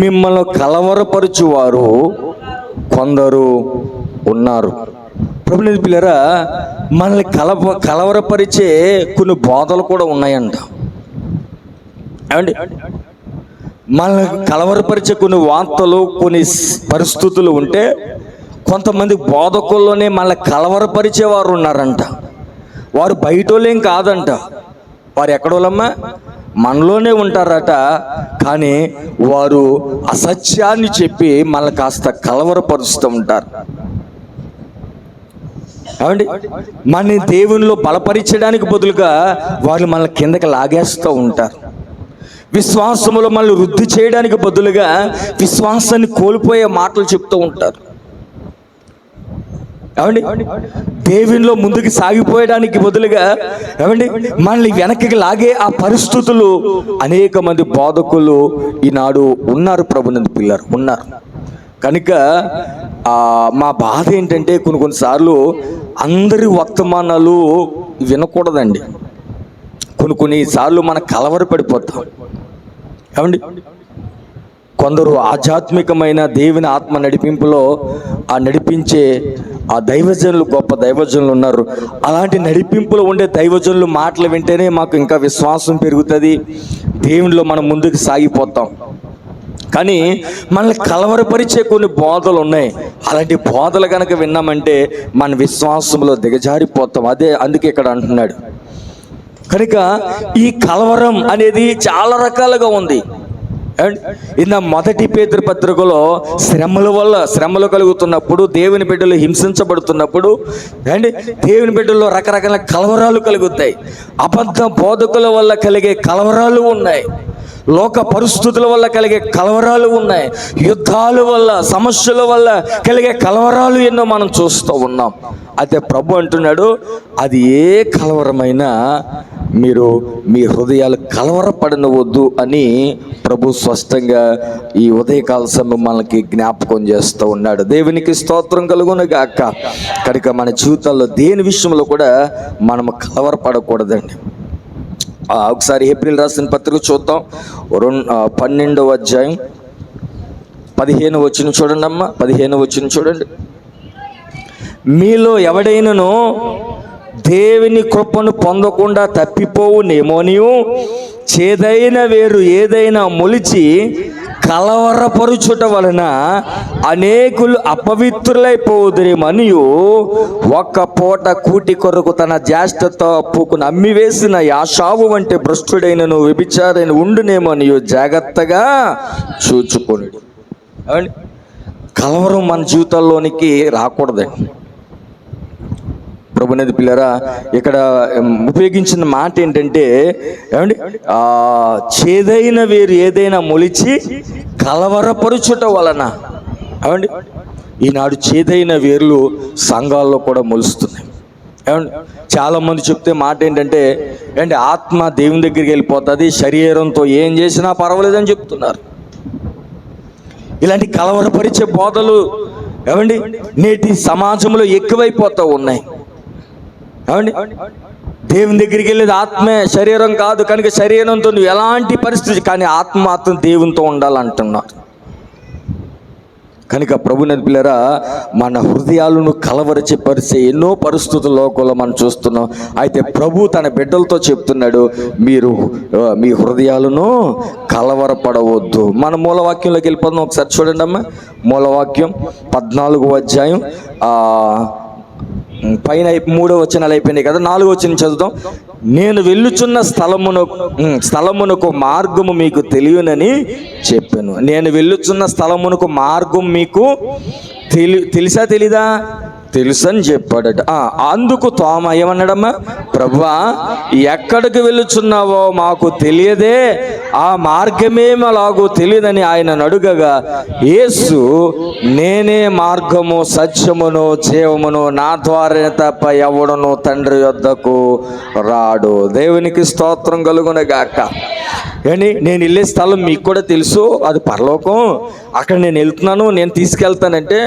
మిమ్మల్ని కలవరపరుచువారు కొందరు ఉన్నారు. ప్రభుని పిల్లరా, మనల్ని కలవరపరిచే కొన్ని బోధలు కూడా ఉన్నాయంట. ఏమండి, మనల్ని కలవరపరిచే కొన్ని వార్తలు, కొన్ని పరిస్థితులు ఉంటే కొంతమంది బోధకుల్లోనే మనల్ని కలవరపరిచేవారు ఉన్నారంట. వారు బయటోళ్ళేం కాదంట, వారు ఎక్కడోళ్ళమ్మా మనలోనే ఉంటారట. కానీ వారు అసత్యాన్ని చెప్పి మనల్ని కాస్త కలవరపరుస్తూ ఉంటారు. ఏమండి, మన దేవునిలో బలపరిచడానికి బదులుగా వాళ్ళు మనల్ని కిందకి లాగేస్తూ ఉంటారు. విశ్వాసములో మనల్ని వృద్ధి చేయడానికి బదులుగా విశ్వాసాన్ని కోల్పోయే మాటలు చెప్తూ ఉంటారు. ఏమండి, దేవునిలో ముందుకు సాగిపోయడానికి బదులుగా ఏమండి మనల్ని వెనక్కి లాగే ఆ పరిస్థితులు అనేక మంది బోధకులు ఈనాడు ఉన్నారు. ప్రభునందు పిల్లలు ఉన్నారు. కనుక మా బాధ ఏంటంటే కొన్నిసార్లు అందరి వర్తమానాలు వినకూడదండి. కొన్నిసార్లు మన కలవరపడిపోతాం. ఏమండి, కొందరు ఆధ్యాత్మికమైన దేవుని ఆత్మ నడిపింపులో నడిపించే ఆ దైవజనులు, గొప్ప దైవజనులు ఉన్నారు. అలాంటి నడిపింపులో ఉండే దైవజనులు మాటలు వింటేనే మాకు ఇంకా విశ్వాసం పెరుగుతుంది, దేవునిలో మనం ముందుకు సాగిపోతాం. కానీ మనల్ని కలవరపరిచే కొన్ని బోధలు ఉన్నాయి. అలాంటి బోధలు కనుక విన్నామంటే మన విశ్వాసంలో దిగజారిపోతాం. అందుకే ఇక్కడ అంటున్నాడు. కనుక ఈ కలవరం అనేది చాలా రకాలుగా ఉంది. ఇన్న 1 పేతురు పత్రికలో శ్రమలు కలుగుతున్నప్పుడు, దేవుని బిడ్డలు హింసించబడుతున్నప్పుడు దేవుని బిడ్డల్లో రకరకాల కలవరాలు కలుగుతాయి. అబద్ధ బోధకుల వల్ల కలిగే కలవరాలు ఉన్నాయి, లోక పరిస్థితుల వల్ల కలిగే కలవరాలు ఉన్నాయి, యుద్ధాల వల్ల, సమస్యల వల్ల కలిగే కలవరాలు ఎన్నో మనం చూస్తూ ఉన్నాం. అయితే ప్రభు అంటున్నాడు, అది ఏ కలవరమైనా మీరు మీ హృదయాలు కలవరపడనవద్దు అని ప్రభు స్పష్టంగా ఈ ఉదయకాల సమయం మనకి జ్ఞాపకం చేస్తూ ఉన్నాడు. దేవునికి స్తోత్రం కలుగును గాక. కనుక మన జీవితాల్లో దేని విషయంలో కూడా మనం కలవరపడకూడదండి. ఒకసారి ఏప్రిల్ రాసిన పత్రిక చూద్దాం. 12వ అధ్యాయం 15వ వచనం చూడండి అమ్మా. 15వ వచనం చూడండి. మీలో ఎవడైనను దేవుని కృపను పొందకుండా తప్పిపోవునేమోనియు చేదైన వేరు ఏదైనా మొలిచి కలవరపరుచుట వలన అనేకులు అపవిత్రులైపోదురేమనియు ఒక్క పూట కూటి కొరకు తన జ్యేష్ఠతో అప్పుకుని అమ్మివేసిన యాషావు వంటి భ్రష్టుడైనను వ్యభిచారైన ఉండునేమనియు జాగ్రత్తగా చూచుకోండి. కలవరం మన జీవితాల్లోనికి రాకూడదండి. ప్రభునేది పిల్లరా, ఇక్కడ ఉపయోగించిన మాట ఏంటంటే ఏమండి, చేదైన వేరు ఏదైనా మొలిచి కలవరపరుచుట వలన. ఏమండి, ఈనాడు చేదైన వేర్లు సంఘాల్లో కూడా మొలుస్తున్నాయి. ఏమండి, చాలామంది చెప్తే మాట ఏంటంటే ఆత్మ దేవుని దగ్గరికి వెళ్ళిపోతుంది, శరీరంతో ఏం చేసినా పర్వాలేదని చెప్తున్నారు. ఇలాంటి కలవరపరిచే బోధలు ఏమండి నేటి సమాజంలో ఎక్కువైపోతూ ఉన్నాయి. ఏమండి, దేవుని దగ్గరికి వెళ్ళేది ఆత్మే, శరీరం కాదు. కనుక శరీరంతో నువ్వు ఎలాంటి పరిస్థితి, కానీ ఆత్మ మాత్రం దేవునితో ఉండాలంటున్నారు. కనుక ప్రభువుని పిల్లరా, మన హృదయాలను కలవరపరిచే ఎన్నో పరిస్థితుల లోకంలో మనం చూస్తున్నాం. అయితే ప్రభు తన బిడ్డలతో చెప్తున్నాడు, మీరు మీ హృదయాలను కలవరపడవద్దు. మన మూలవాక్యంలోకి వెళ్ళిపోదాం. ఒకసారి చూడండి అమ్మా, మూలవాక్యం 14వ అధ్యాయం పైన 3వ వచనాలు అయిపోయినాయి కదా, 4వ వచనం చదువుతాం. నేను వెళ్ళుచున్న స్థలమునకు మార్గము మీకు తెలియనని చెప్పాను. నేను వెళ్ళుచున్న స్థలమునకు మార్గం మీకు తెలుసా తెలీదా? తెలుసని చెప్పాడట. అందుకు తోమ ఏమన్నాడమ్మా, ప్రభువా ఎక్కడికి వెళ్ళుచున్నావో మాకు తెలియదే, ఆ మార్గమేమలాగో తెలియదని ఆయన అడుగగా యేసు, నేనే మార్గము సత్యమును జీవమును, నా ద్వారా తప్ప ఎవడును తండ్రి యొద్దకు రాడు. దేవునికి స్తోత్రం కలుగునగాక. నేను వెళ్ళే స్థలం మీకు కూడా తెలుసు, అది పరలోకం. అక్కడ నేను వెళ్తున్నాను, నేను తీసుకెళ్తానంటే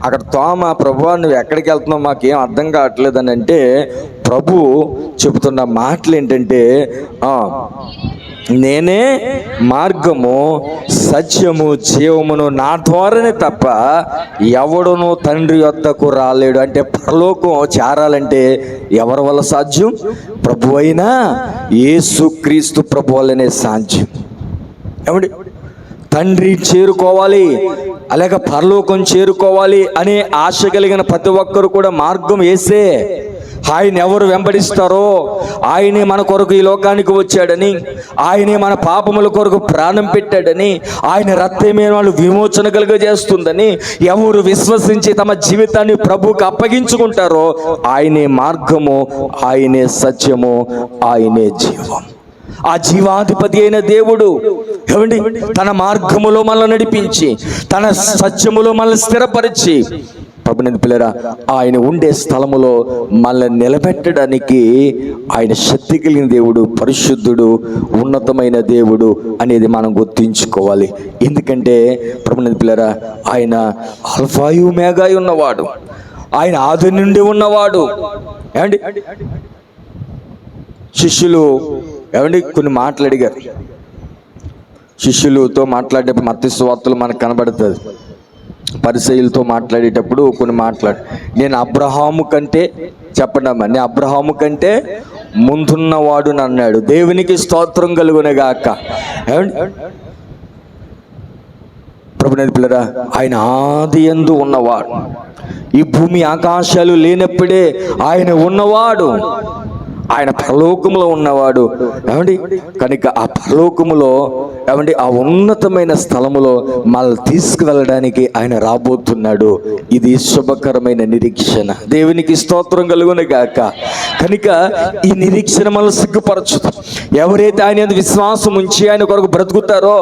అక్కడ తోమ, ప్రభువా నువ్వు ఎక్కడికి వెళ్తున్నావు మాకేం అర్థం కావట్లేదని అంటే, ప్రభు చెబుతున్న మాటలు ఏంటంటే, నేనే మార్గము సత్యము జీవమును, నా ద్వారానే తప్ప ఎవడును తండ్రి యొద్దకు రాలేడు. అంటే పరలోకం చేరాలంటే ఎవరి వల్ల సాధ్యం? ప్రభు అయినా యేసుక్రీస్తు ప్రభు వల్లనే సాధ్యం. ఏమండి, తండ్రి చేరుకోవాలి, అలాగే పరలోకం చేరుకోవాలి అనే ఆశ కలిగిన ప్రతి ఒక్కరు కూడా మార్గం యేసే. ఆయన ఎవరు వెంబడిస్తారో, ఆయనే మన కొరకు ఈ లోకానికి వచ్చాడని, ఆయనే మన పాపముల కొరకు ప్రాణం పెట్టాడని, ఆయన రక్తమే వాళ్ళు విమోచన కలుగజేస్తుందని ఎవరు విశ్వసించి తమ జీవితాన్ని ప్రభువుకి అప్పగించుకుంటారో ఆయనే మార్గము, ఆయనే సత్యము, ఆయనే జీవం. ఆ జీవాధిపతి అయిన దేవుడు ఏమండి తన మార్గములో మనల్ని నడిపించి, తన సత్యములో మనల్ని స్థిరపరిచి, ప్రభుని పిల్లరా ఆయన ఉండే స్థలములో మనల్ని నిలబెట్టడానికి ఆయన శక్తి కలిగిన దేవుడు, పరిశుద్ధుడు, ఉన్నతమైన దేవుడు అనేది మనం గుర్తుంచుకోవాలి. ఎందుకంటే ప్రభుని పిల్లరా ఆయన ఆల్ఫాయు మేఘాయి ఉన్నవాడు, ఆయన ఆది నుండి ఉన్నవాడు. ఏమండి, శిష్యులు ఏమండి కొన్ని మాటలు అడిగారు. శిష్యులతో మాట్లాడేటప్పుడు మత్తయి సువార్తలో మనకు కనబడుతుంది. పరిసయ్యులతో మాట్లాడేటప్పుడు కొన్ని నేను అబ్రహాము కంటే, చెప్పండి అమ్మా, నేను అబ్రహాము కంటే ముందున్నవాడు అన్నాడు. దేవునికి స్తోత్రం కలుగునగాక. ఏమండి, ప్రభుని పిల్లరా ఆయన ఆది యందు ఉన్నవాడు. ఈ భూమి ఆకాశాలు లేనప్పుడే ఆయన ఉన్నవాడు. ఆయన పరలోకములో ఉన్నవాడు. ఏమండి, కనుక ఆ పరలోకములో ఏమండి ఆ ఉన్నతమైన స్థలములో మనల్ని తీసుకువెళ్ళడానికి ఆయన రాబోతున్నాడు. ఇది శుభకరమైన నిరీక్షణ. దేవునికి స్తోత్రం కలుగును గాక. కనుక ఈ నిరీక్షణ మనల్ని సిగ్గుపరచదు. ఎవరైతే ఆయన విశ్వాసం ఉంచి ఆయన కొరకు బ్రతుకుతారో,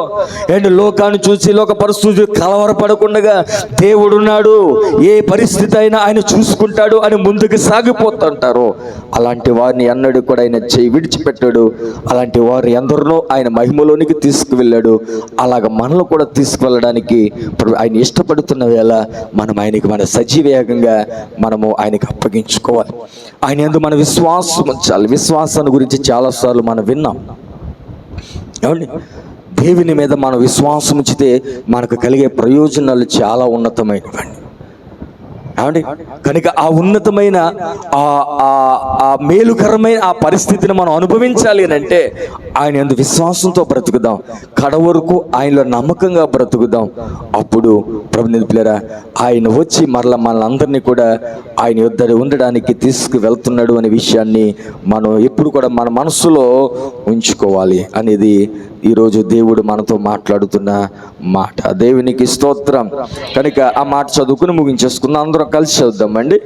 అండ్ లోకాన్ని చూసి లోక పరిస్థితి కలవరపడకుండా దేవుడున్నాడు, ఏ పరిస్థితి అయినా ఆయన చూసుకుంటాడు అని ముందుకు సాగిపోతుంటారో, అలాంటి వారిని అన్నడు కూడా ఆయన చేయి విడిచిపెట్టాడు. అలాంటి వారు ఎందరినో ఆయన మహిమలోనికి తీసుకువెళ్ళాడు. అలాగ మనల్ని కూడా తీసుకువెళ్ళడానికి ఆయన ఇష్టపడుతున్న వేళ మనం ఆయనకి మన సజీవేగంగా మనము ఆయనకి అప్పగించుకోవాలి. ఆయన యందు మన విశ్వాసం ఉంచాలి. విశ్వాసాన్ని గురించి చాలాసార్లు మనం విన్నాం. ఏమండి, దేవుని మీద మనం విశ్వాసం ఉంచితే మనకు కలిగే ప్రయోజనాలు చాలా ఉన్నతమైనవండి. ఏమండి? కనుక ఆ ఉన్నతమైన ఆ మేలుకరమైన ఆ పరిస్థితిని మనం అనుభవించాలి అని అంటే ఆయన యందు విశ్వాసంతో బ్రతుకుదాం, కడవరకు ఆయనలో నమ్మకంగా బ్రతుకుదాం. అప్పుడు ప్రభుని పిల్లరా, ఆయన వచ్చి మరలా మనందరినీ కూడా ఆయన యొద్ద ఉండడానికి తీసుకువెళ్తున్నాడు అనే విషయాన్ని మనం ఎప్పుడు కూడా మన మనసులో ఉంచుకోవాలి అనేది ఈరోజు దేవుడు మనతో మాట్లాడుతున్న మాట. దేవునికి స్తోత్రం. కనుక ఆ మాట చదువుకుని ముగించేసుకుందాం. అందరూ కలిసి చదువుదామండి.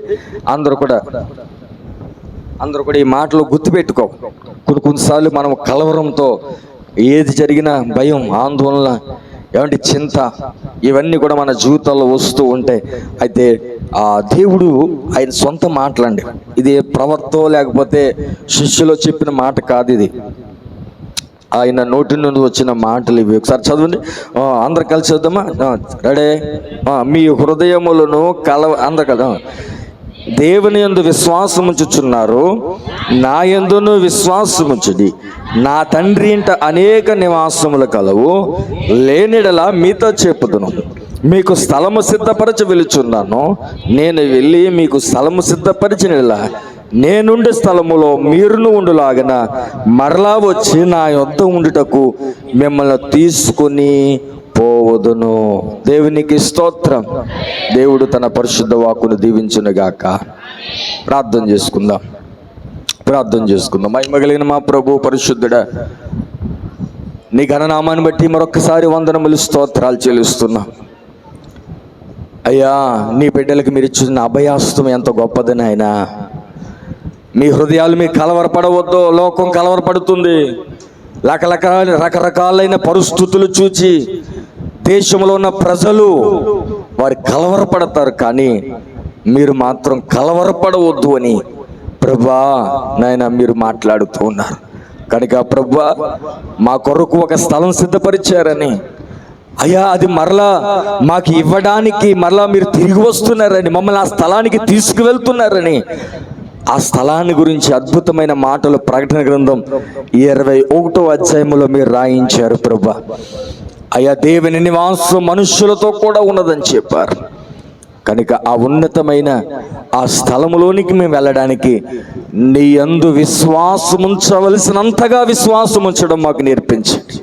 అందరూ కూడా ఈ మాటలు గుర్తుపెట్టుకో. కొన్నిసార్లు మనం కలవరంతో ఏది జరిగినా భయం, ఆందోళన, ఏమంటే చింత, ఇవన్నీ కూడా మన జీవితాల్లో వస్తూ ఉంటాయి. అయితే ఆ దేవుడు ఆయన సొంత మాటలండి. ఇది ప్రవక్తో లేకపోతే శిష్యులో చెప్పిన మాట కాదు, ఇది ఆయన నోటి నుండి వచ్చిన మాటలు ఇవి. ఒకసారి చదవండి, అందరు కలిసి చదువుదామా? రెడీ? మీ హృదయములను అందరు కదా దేవుని యందు విశ్వాసముంచుచున్నారు, నా యందును విశ్వాసముంచుడి. నా తండ్రి ఇంట అనేక నివాసములు కలవు, లేనిడలా మీతో చెప్పుదును. మీకు స్థలము సిద్ధపరచి వెలుచున్నాను. నేను వెళ్ళి మీకు స్థలము సిద్ధపరిచినలా నేనుండే స్థలములో మీరును ఉండులాగన మరలా వచ్చి నా యొద్ద ఉండుటకు మిమ్మల్ని తీసుకొని పోవదును. దేవునికి స్తోత్రం. దేవుడు తన పరిశుద్ధ వాక్కును దీవించునుగాక. ప్రార్థన చేసుకుందాం. మహిమగలిగిన మా ప్రభు పరిశుద్ధుడా, నీ ఘననామాన్ని బట్టి మరొక్కసారి వందనములు, స్తోత్రాలు చెల్లిస్తున్నాం. అయ్యా, నీ బిడ్డలకు మీరు ఇచ్చిన అభయాస్తం ఎంత గొప్పదని ఆయన. మీ హృదయాలు మీ కలవరపడవద్దు. లోకం కలవరపడుతుంది. రకరకాలైన పరిస్థితులు చూచి దేశంలో ఉన్న ప్రజలు వారు కలవరపడతారు, కానీ మీరు మాత్రం కలవరపడవద్దు అని ప్రభువా నాయన మీరు మాట్లాడుతూ ఉన్నారు. కనుక ప్రభువా, మా కొరకు ఒక స్థలం సిద్ధపరిచారని, అయ్యా అది మరలా మాకు ఇవ్వడానికి మరలా మీరు తిరిగి వస్తున్నారని, మమ్మల్ని ఆ స్థలానికి తీసుకువెళ్తున్నారని, ఆ స్థలాన్ని గురించి అద్భుతమైన మాటలు ప్రకటన గ్రంథం 21వ అధ్యాయంలో మీరు రాయించారు ప్రభువా. అయ్యా, దేవుని నివాసం మనుష్యులతో కూడా ఉన్నదని చెప్పారు. కనుక ఆ ఉన్నతమైన ఆ స్థలములోనికి మేము వెళ్ళడానికి నీ యందు విశ్వాసముంచవలసినంతగా విశ్వాసం ఉంచడం మాకు నేర్పించండి.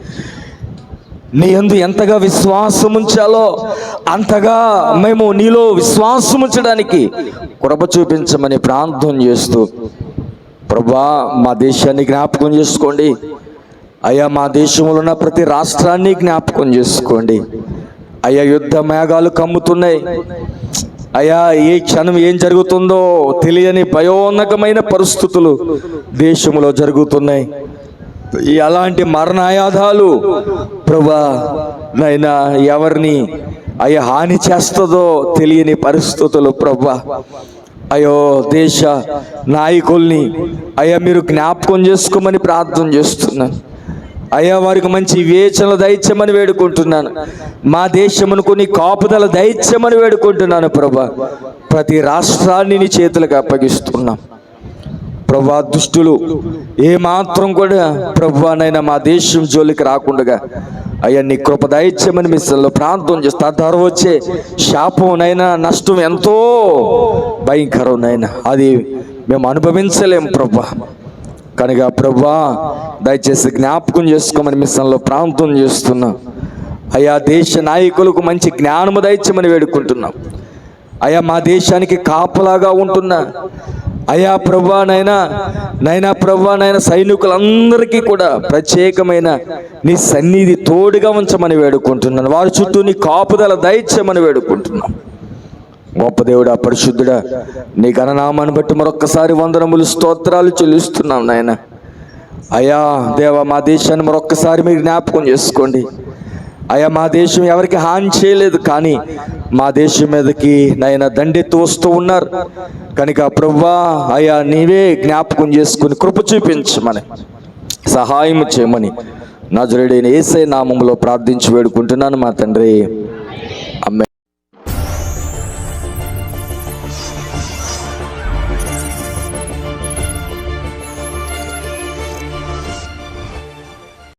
నీ యందు ఎంతగా విశ్వాసం ఉంచాలో అంతగా మేము నీలో విశ్వాసం ఉంచడానికి కృప చూపించమని ప్రార్థన చేస్తూ, ప్రభువా మా దేశాన్ని జ్ఞాపకం చేసుకోండి. అయ్యా, మా దేశంలో ఉన్న ప్రతి రాష్ట్రాన్ని జ్ఞాపకం చేసుకోండి. అయ్యా, యుద్ధ మేఘాలు కమ్ముతున్నాయి. అయ్యా, ఏ క్షణం ఏం జరుగుతుందో తెలియని భయోన్నకమైన పరిస్థితులు దేశంలో జరుగుతున్నాయి. అలాంటి మరణాయాధాలు ప్రభువా నైనా ఎవరిని అయ్యా హాని చేస్తుందో తెలియని పరిస్థితులు ప్రభువా. అయ్యో, దేశ నాయకుల్ని అయ్యా మీరు జ్ఞాపకం చేసుకోమని ప్రార్థన చేస్తున్నాను. అయ్యా, వారికి మంచి వివేచనలు దయచేయమని వేడుకుంటున్నాను. మా దేశమును కొన్ని కాపుదల దయచేయమని వేడుకుంటున్నాను ప్రభువా. ప్రతి రాష్ట్రాన్ని నీ చేతులకు అప్పగిస్తున్నాం ప్రభువా. దుష్టులు ఏమాత్రం కూడా ప్రభువానైనా మా దేశం జోలికి రాకుండా అయ్యా నీ కృప దయచేయమని మిస్సల్లో ప్రార్థన చేస్తా. తర్వాత వచ్చే శాపంనైనా నష్టం ఎంతో భయంకరంనైనా అది మేము అనుభవించలేం ప్రభువా. కనుక ప్రభువా దయచేసి జ్ఞాపకం చేసుకోమని మిస్సల్లో ప్రార్థన చేస్తున్నాం. అయ్యా, దేశ నాయకులకు మంచి జ్ఞానము దయచేయమని వేడుకుంటున్నాం. అయ్యా, మా దేశానికి కాపలాగా ఉంటున్నా అయ్యా ప్రభువా నైనా ప్రభువా సైనికులందరికీ కూడా ప్రత్యేకమైన నీ సన్నిధి తోడుగా ఉంచమని వేడుకుంటున్నాను. వారి చుట్టూ నీ కాపుదల దయచేయమని వేడుకుంటున్నాం. గొప్ప దేవుడా, పరిశుద్ధుడా, నీ ఘననామాన్ని బట్టి మరొక్కసారి వందనములు, స్తోత్రాలు చెల్లిస్తున్నాం నాయన. అయ్యా దేవా, మా దేశాన్ని మరొక్కసారి మీరు జ్ఞాపకం చేసుకోండి. అయ్యా, మా దేశం ఎవరికి హాని చేయలేదు, కానీ మా దేశం మీదకి నాయన దండెత్తి వస్తూ ఉన్నారు. కనుక ప్రభువా అయ్యా నీవే జ్ఞాపకం చేసుకుని కృప చూపించమని సహాయం చేయమని నజరేయుడైన యేసయ్య నామములో ప్రార్థించి వేడుకుంటున్నాను మా తండ్రి.